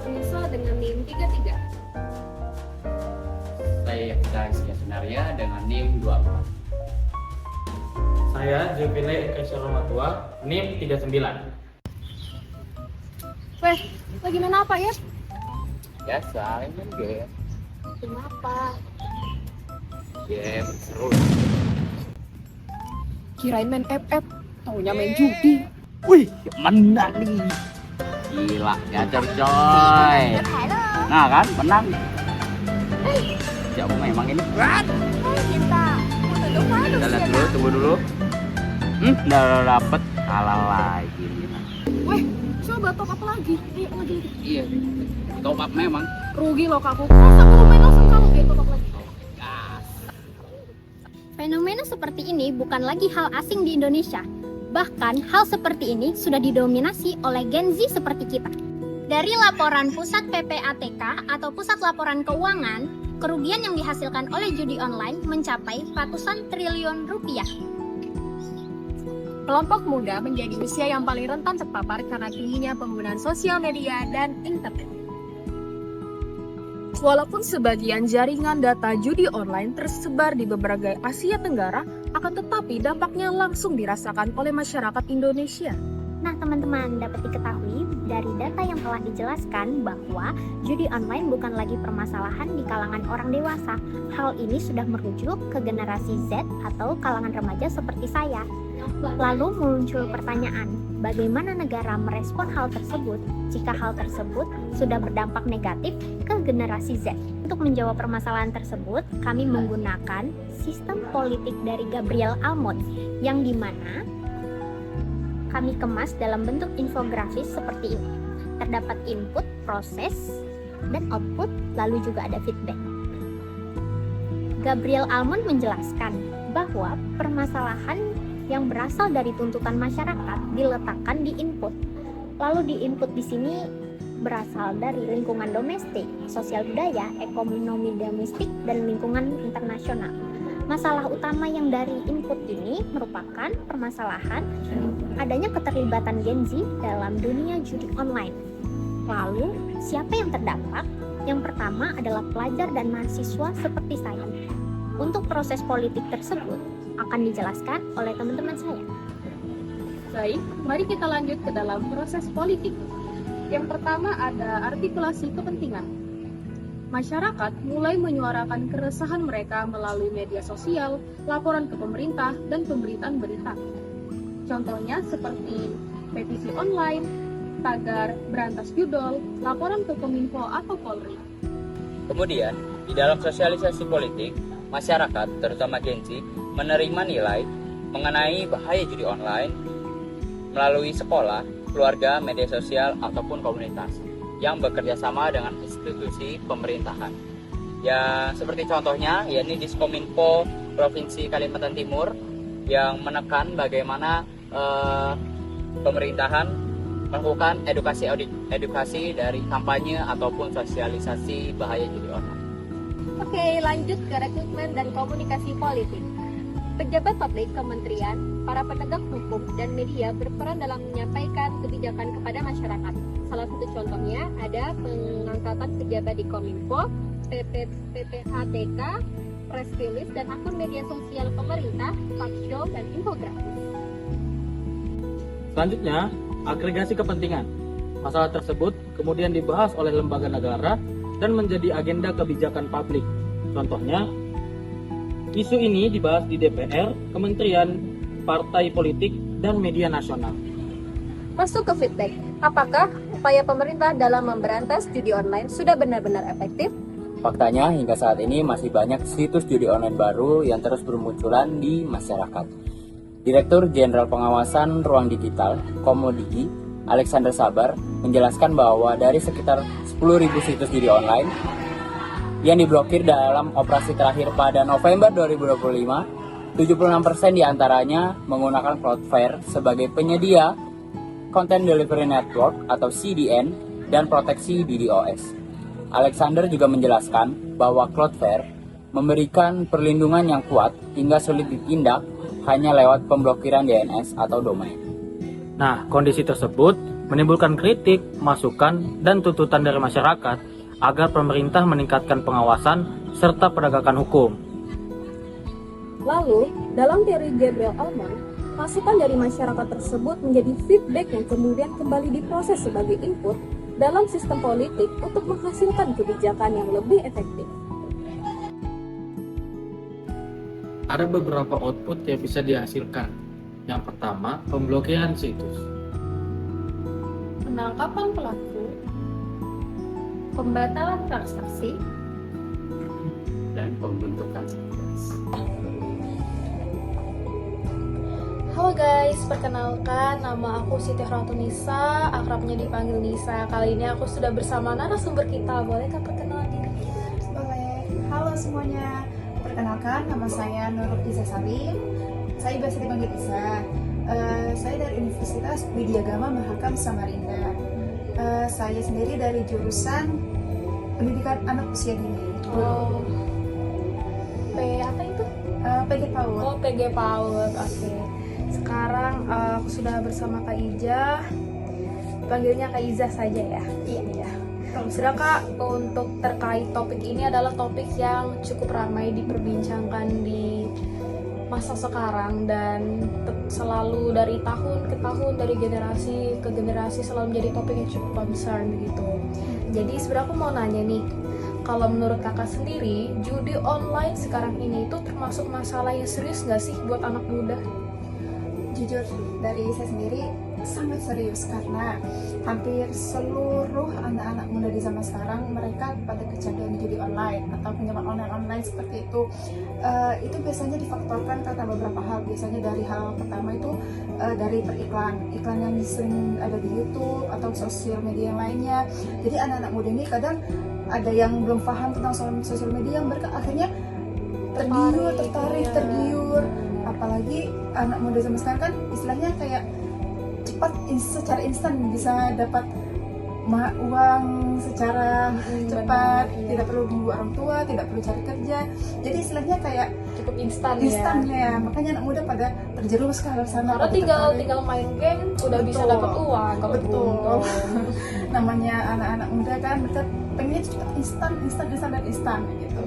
Prinsa dengan NIM 33. Saya Fitri Rizky Sunaria dengan NIM 24. Saya Zulfile Eka Matua, NIM 39. Weh, lagi main apa ya? Biasa, main game. Kenapa? Game seru. Kirain main FF, taunya main judi. Wih, menang nih. Gila, gacor coy. Nah kan, menang. Jauh memang ini berat. Kita, Kita lihat dulu, tunggu dulu. Udah dapet, kalah lagi. Weh, coba top up lagi. Ayo lagi. Iya, top up memang. Rugi loh kamu. Masa belum main langsung kamu kayak top up lagi. Fenomena seperti ini bukan lagi hal asing di Indonesia. Bahkan hal seperti ini sudah didominasi oleh Gen Z seperti kita. Dari laporan Pusat PPATK atau Pusat Laporan Keuangan, kerugian yang dihasilkan oleh judi online mencapai ratusan triliun rupiah. Kelompok muda menjadi usia yang paling rentan terpapar karena tingginya penggunaan sosial media dan internet. Walaupun sebagian jaringan data judi online tersebar di beberapa Asia Tenggara, akan tetapi dampaknya langsung dirasakan oleh masyarakat Indonesia. Nah teman-teman, dapat diketahui dari data yang telah dijelaskan bahwa judi online bukan lagi permasalahan di kalangan orang dewasa. Hal ini sudah merujuk ke generasi Z atau kalangan remaja seperti saya. Lalu muncul pertanyaan, bagaimana negara merespon hal tersebut jika hal tersebut sudah berdampak negatif ke generasi Z? Untuk menjawab permasalahan tersebut, kami menggunakan sistem politik dari Gabriel Almond, yang dimana kami kemas dalam bentuk infografis seperti ini. Terdapat input, proses, dan output, lalu juga ada feedback. Gabriel Almond menjelaskan bahwa permasalahan yang berasal dari tuntutan masyarakat diletakkan di input. Lalu di input di sini berasal dari lingkungan domestik, sosial budaya, ekonomi domestik, dan lingkungan internasional. Masalah utama yang dari input ini merupakan permasalahan adanya keterlibatan Gen Z dalam dunia judi online. Lalu, siapa yang terdampak? Yang pertama adalah pelajar dan mahasiswa seperti saya. Untuk proses politik tersebut akan dijelaskan oleh teman-teman saya. Baik, mari kita lanjut ke dalam proses politik. Yang pertama ada artikulasi kepentingan. Masyarakat mulai menyuarakan keresahan mereka melalui media sosial, laporan ke pemerintah, dan pemberitaan berita. Contohnya seperti petisi online, tagar berantas judol, laporan ke Kominfo atau Polri. Kemudian, di dalam sosialisasi politik, masyarakat, terutama Gen Z, menerima nilai mengenai bahaya judi online melalui sekolah, keluarga, media sosial, ataupun komunitas yang bekerja sama dengan institusi pemerintahan. Ya, seperti contohnya, yakni Diskominfo Provinsi Kalimantan Timur yang menekan bagaimana pemerintahan melakukan edukasi dari kampanye ataupun sosialisasi bahaya judi online. Oke, lanjut ke rekrutmen dan komunikasi politik. Pejabat publik, kementerian, para penegak hukum, dan media berperan dalam menyampaikan kebijakan kepada masyarakat. Salah satu contohnya ada pengangkatan pejabat di Kominfo, PPATK, press release, dan akun media sosial pemerintah, talkshow, dan infografis. Selanjutnya, agregasi kepentingan. Masalah tersebut kemudian dibahas oleh lembaga negara dan menjadi agenda kebijakan publik. Contohnya, isu ini dibahas di DPR, kementerian, partai politik, dan media nasional. Masuk ke feedback. Apakah upaya pemerintah dalam memberantas judi online sudah benar-benar efektif? Faktanya, hingga saat ini masih banyak situs judi online baru yang terus bermunculan di masyarakat. Direktur Jenderal Pengawasan Ruang Digital, Komodigi, Alexander Sabar, menjelaskan bahwa dari sekitar 10.000 situs judi online yang diblokir dalam operasi terakhir pada November 2025, 76% diantaranya menggunakan Cloudflare sebagai penyedia Content Delivery Network atau CDN dan proteksi DDoS. Alexander juga menjelaskan bahwa Cloudflare memberikan perlindungan yang kuat hingga sulit ditindak hanya lewat pemblokiran DNS atau domain. Nah, kondisi tersebut menimbulkan kritik, masukan, dan tuntutan dari masyarakat agar pemerintah meningkatkan pengawasan serta penegakan hukum. Lalu, dalam teori Gabriel Allman, masukan dari masyarakat tersebut menjadi feedback yang kemudian kembali diproses sebagai input dalam sistem politik untuk menghasilkan kebijakan yang lebih efektif. Ada beberapa output yang bisa dihasilkan. Yang pertama, pemblokiran situs. Penangkapan pelaku, pembatalan transaksi, dan pembentukan satgas. Halo guys, perkenalkan nama aku Siti Nisa, akrabnya dipanggil Nisa. Kali ini aku sudah bersama narasumber kita. Bolehkah perkenalan diri? Boleh. Halo semuanya. Perkenalkan, nama saya Nurul Iza Salim. Saya biasa dipanggil Isa. Saya dari Universitas Widyagama Mahakam Samarinda. Saya sendiri dari jurusan Pendidikan Anak Usia Dini. Oh, apa itu? PG PAUD. Oh, PG PAUD. Oke. Sekarang aku sudah bersama Kak Ija. Panggilnya Kak Iza saja ya. Iya. Sudah Kak, untuk terkait topik ini adalah topik yang cukup ramai diperbincangkan di masa sekarang dan selalu dari tahun ke tahun, dari generasi ke generasi selalu menjadi topik yang cukup concern begitu. Jadi sebenarnya aku mau nanya nih, kalau menurut kakak sendiri, judi online sekarang ini itu termasuk masalah yang serius nggak sih buat anak muda? Jujur, dari saya sendiri sangat serius karena hampir seluruh anak-anak muda di zaman sekarang mereka pada kecanduan judi online atau pinjaman online seperti itu. Itu biasanya difaktorkan karena beberapa hal. Biasanya dari hal pertama itu dari iklan yang sering ada di YouTube atau sosial media yang lainnya. Jadi anak-anak muda ini kadang ada yang belum paham tentang sosial media, mereka akhirnya tergiur. Apalagi anak muda zaman sekarang kan istilahnya kayak cepat, secara instan bisa dapat uang secara cepat, tidak perlu nunggu orang tua, tidak perlu cari kerja. Jadi istilahnya kayak Cukup instan ya. Makanya anak muda pada terjerumus ke arah sana. Karena tinggal main game udah bisa dapat uang kalau Betul. beruntung. Namanya anak-anak muda kan mereka pengennya cepat, instan gitu.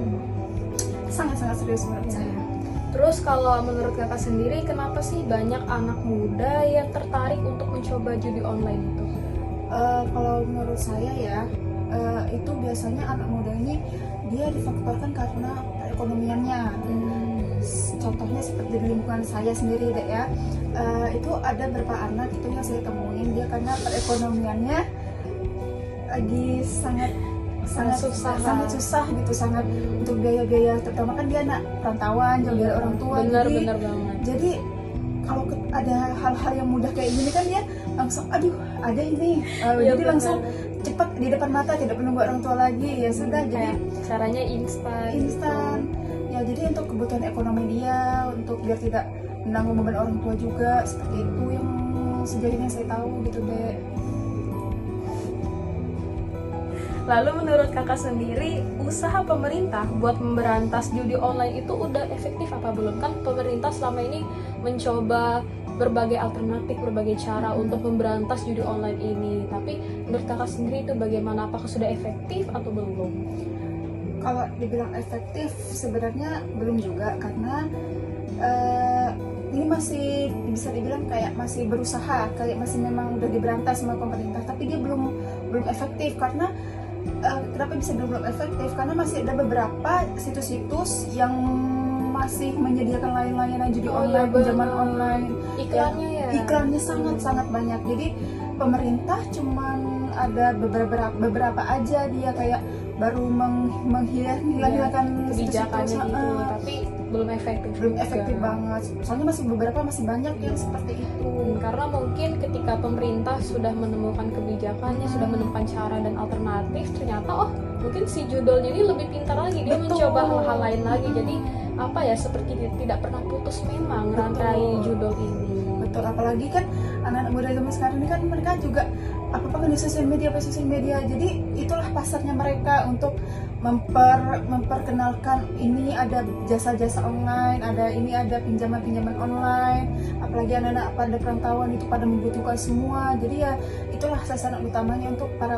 Sangat-sangat serius menurut saya. Terus kalau menurut kakak sendiri, kenapa sih banyak anak muda yang tertarik untuk mencoba judi online itu? Kalau menurut saya ya, itu biasanya anak muda ini dia difaktorkan karena perekonomiannya. Contohnya seperti di lingkungan saya sendiri deh ya, itu ada beberapa anak itu yang saya temuin dia karena perekonomiannya lagi sangat susah gitu, sangat untuk biaya-biaya, terutama kan dia anak perantauan jauh dari orang tua. Bener banget. Jadi kalau ada hal-hal yang mudah kayak gini kan dia langsung ada ini, jadi bener. langsung cepat di depan mata, tidak menunggu orang tua lagi, ya sudah. Jadi Caranya instan. Ya jadi untuk kebutuhan ekonomi dia, untuk biar tidak menanggung beban orang tua juga, seperti itu yang sejauh ini saya tahu gitu deh. Lalu menurut kakak sendiri, usaha pemerintah buat memberantas judi online itu udah efektif apa belum? Kan pemerintah selama ini mencoba berbagai alternatif, berbagai cara untuk memberantas judi online ini. Tapi menurut kakak sendiri itu bagaimana? Apakah sudah efektif atau belum? Kalau dibilang efektif sebenarnya belum juga, karena ini masih bisa dibilang kayak masih berusaha, kayak masih memang udah diberantas sama pemerintah, tapi dia belum efektif. Karena kenapa bisa belum efektif? Karena masih ada beberapa situs-situs yang masih menyediakan layanan judi online, pinjaman online. Iklannya sangat banyak. Jadi pemerintah cuman ada beberapa aja dia kayak baru menghilangkan kebijakannya gitu, tapi belum efektif banget. Soalnya beberapa masih banyak yang seperti itu. Karena mungkin ketika pemerintah sudah menemukan kebijakannya, sudah menemukan cara dan alternatif, ternyata mungkin si judulnya ini lebih pintar lagi, dia mencoba hal-hal lain lagi. Jadi seperti tidak pernah putus memang rantai judul ini. Betul, apalagi kan anak-anak muda zaman sekarang ini kan mereka juga apa-apa kan di sosial media. Jadi itulah pasarnya mereka untuk memperkenalkan ini ada jasa-jasa online, ada pinjaman-pinjaman online, apalagi anak-anak pada perantauan itu pada membutuhkan semua. Jadi ya itulah sasaran utamanya untuk para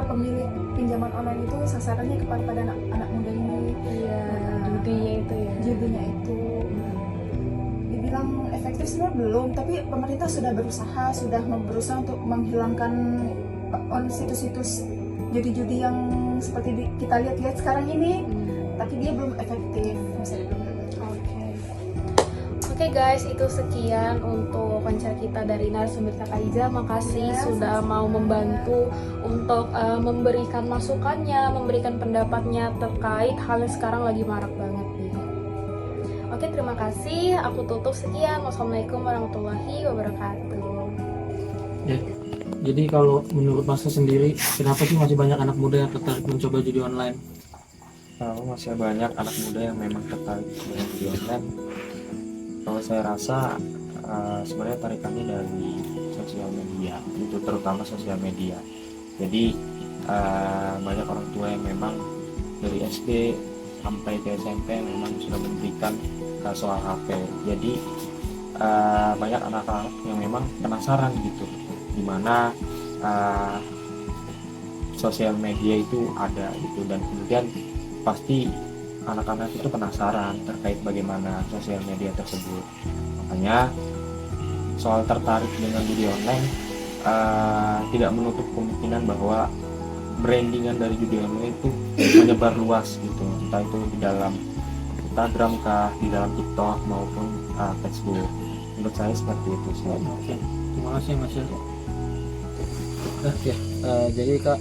pemilik pinjaman online itu, sasarannya kepada anak muda ini. Iya, judinya itu ya. Judinya itu dibilang efektif sebenarnya belum, tapi pemerintah sudah berusaha untuk menghilangkan situs-situs judi-judi yang seperti kita lihat sekarang ini, tapi dia belum efektif, misalnya belum. Oke guys, itu sekian untuk wawancara kita dari narasumber Kak Aiza. Makasih sudah mau membantu untuk memberikan masukannya, memberikan pendapatnya terkait hal yang sekarang lagi marak banget nih. Oke, terima kasih. Aku tutup sekian. Wassalamualaikum warahmatullahi wabarakatuh. Ya, jadi kalau menurut Mas sendiri, kenapa sih masih banyak anak muda yang tertarik mencoba judi online? Kalau masih banyak anak muda yang memang tertarik dengan judi online, kalau saya rasa sebenarnya tarikannya dari sosial media, itu terutama sosial media. Jadi banyak orang tua yang memang dari SD sampai ke SMP memang sudah memberikan soal HP. Jadi banyak anak-anak yang memang penasaran gitu, dimana sosial media itu ada gitu, dan kemudian pasti anak-anak itu penasaran terkait bagaimana sosial media tersebut. Makanya soal tertarik dengan judi online tidak menutup kemungkinan bahwa brandingan dari judi online itu menyebar luas gitu, entah itu di dalam Instagram kah, di dalam TikTok maupun Facebook. Menurut saya seperti itu sih. Oke, terima kasih Mas. Jadi Kak,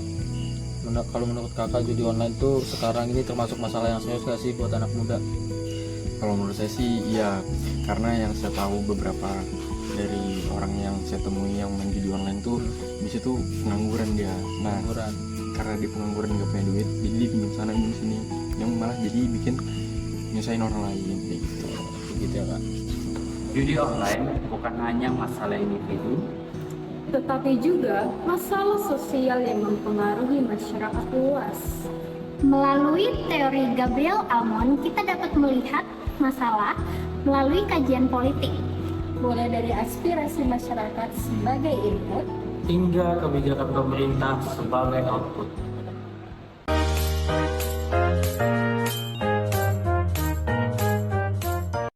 kalau menurut Kakak judi online tuh sekarang ini termasuk masalah yang serius gak sih buat anak muda? Kalau menurut saya sih iya, karena yang saya tahu beberapa dari orang yang saya temui yang main judi online tuh di situ pengangguran dia. Nah, karena dia pengangguran nggak punya duit, jadi dia pinjam sana pinjam sini, yang malah jadi bikin nyusahin orang lain gitu ya Kak. Judi online bukan hanya masalah individu, Tetapi juga masalah sosial yang mempengaruhi masyarakat luas. Melalui teori Gabriel Almond, kita dapat melihat masalah melalui kajian politik. Mulai dari aspirasi masyarakat sebagai input, Hingga kebijakan pemerintah sebagai output.